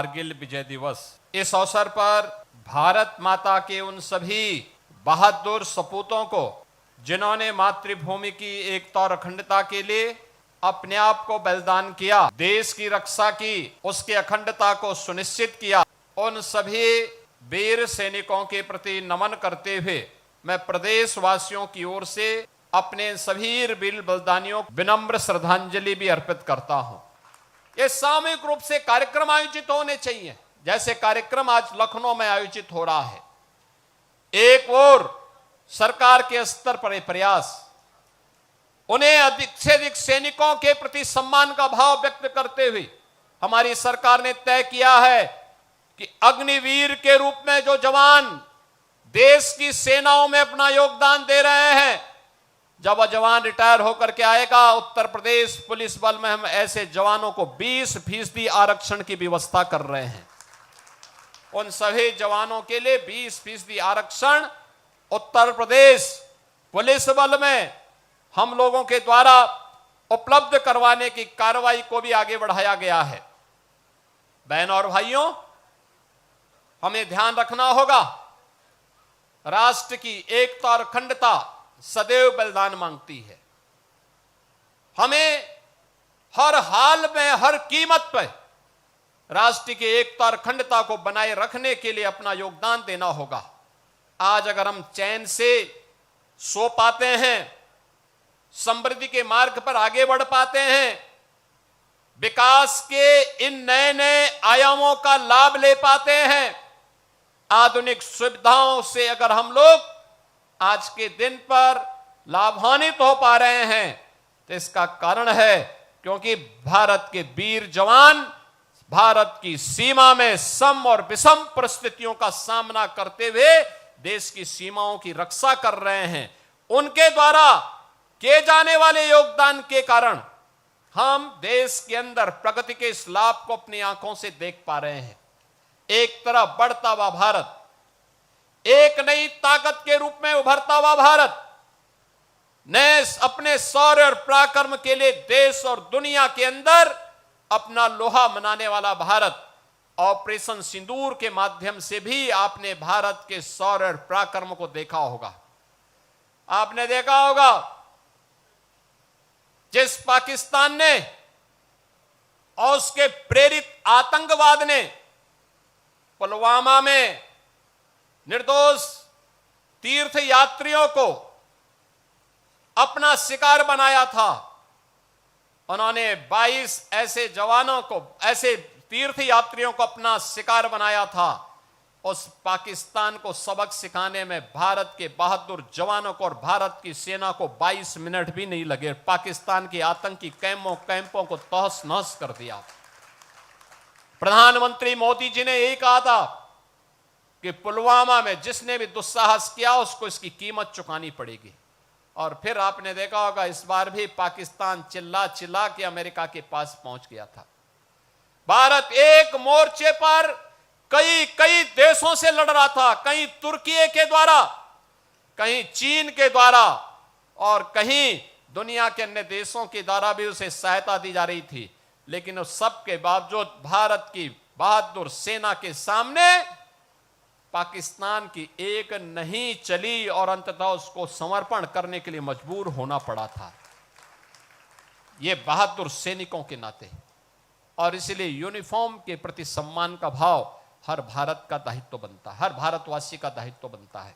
कारगिल विजय दिवस। इस अवसर पर भारत माता के उन सभी बहादुर सपूतों को जिन्होंने मातृभूमि की एकता और अखंडता के लिए अपने आप को बलिदान किया, देश की रक्षा की, उसकी अखंडता को सुनिश्चित किया, उन सभी वीर सैनिकों के प्रति नमन करते हुए मैं प्रदेशवासियों की ओर से अपने सभी वीर बलिदानियों को विनम्र श्रद्धांजलि भी अर्पित करता हूं। ये सामूहिक रूप से कार्यक्रम आयोजित होने चाहिए, जैसे कार्यक्रम आज लखनऊ में आयोजित हो रहा है। एक ओर सरकार के स्तर पर प्रयास, उन्हें अधिक से अधिक सैनिकों के प्रति सम्मान का भाव व्यक्त करते हुए हमारी सरकार ने तय किया है कि अग्निवीर के रूप में जो जवान देश की सेनाओं में अपना योगदान दे रहे हैं, जब वह जवान रिटायर होकर के आएगा, उत्तर प्रदेश पुलिस बल में हम ऐसे जवानों को 20% आरक्षण की व्यवस्था कर रहे हैं। उन सभी जवानों के लिए 20% आरक्षण उत्तर प्रदेश पुलिस बल में हम लोगों के द्वारा उपलब्ध करवाने की कार्रवाई को भी आगे बढ़ाया गया है। बहनों और भाइयों, हमें ध्यान रखना होगा, राष्ट्र की एकता और अखंडता सदैव बलिदान मांगती है। हमें हर हाल में, हर कीमत पर राष्ट्र की एकता और अखंडता को बनाए रखने के लिए अपना योगदान देना होगा। आज अगर हम चैन से सो पाते हैं, समृद्धि के मार्ग पर आगे बढ़ पाते हैं, विकास के इन नए नए आयामों का लाभ ले पाते हैं, आधुनिक सुविधाओं से अगर हम लोग आज के दिन पर लाभान्वित हो पा रहे हैं, तो इसका कारण है क्योंकि भारत के वीर जवान भारत की सीमा में सम और विषम परिस्थितियों का सामना करते हुए देश की सीमाओं की रक्षा कर रहे हैं। उनके द्वारा किए जाने वाले योगदान के कारण हम देश के अंदर प्रगति के इस लाभ को अपनी आंखों से देख पा रहे हैं। एक तरफ बढ़ता हुआ भारत, एक नई ताकत के रूप में उभरता हुआ भारत, नए अपने शौर्य और पराक्रम के लिए देश और दुनिया के अंदर अपना लोहा मनाने वाला भारत। ऑपरेशन सिंदूर के माध्यम से भी आपने भारत के शौर्य और पराक्रम को देखा होगा। आपने देखा होगा जिस पाकिस्तान ने और उसके प्रेरित आतंकवाद ने पुलवामा में निर्दोष तीर्थ यात्रियों को अपना शिकार बनाया था, उन्होंने 22 ऐसे जवानों को, ऐसे तीर्थ यात्रियों को अपना शिकार बनाया था। उस पाकिस्तान को सबक सिखाने में भारत के बहादुर जवानों को और भारत की सेना को 22 मिनट भी नहीं लगे। पाकिस्तान के आतंकी कैंपों को तहस नहस कर दिया। प्रधानमंत्री मोदी जी ने यही कहा था कि पुलवामा में जिसने भी दुस्साहस किया उसको इसकी कीमत चुकानी पड़ेगी। और फिर आपने देखा होगा इस बार भी पाकिस्तान चिल्ला चिल्ला के अमेरिका के पास पहुंच गया था। भारत एक मोर्चे पर कई देशों से लड़ रहा था, कहीं तुर्की के द्वारा, कहीं चीन के द्वारा और कहीं दुनिया के अन्य देशों के द्वारा भी उसे सहायता दी जा रही थी। लेकिन उस सब के बावजूद भारत की बहादुर सेना के सामने पाकिस्तान की एक नहीं चली और अंततः उसको समर्पण करने के लिए मजबूर होना पड़ा था, ये बहादुर सैनिकों के नाते। और इसलिए यूनिफॉर्म के प्रति सम्मान का भाव हर भारत का दायित्व बनता है, हर भारतवासी का दायित्व बनता है।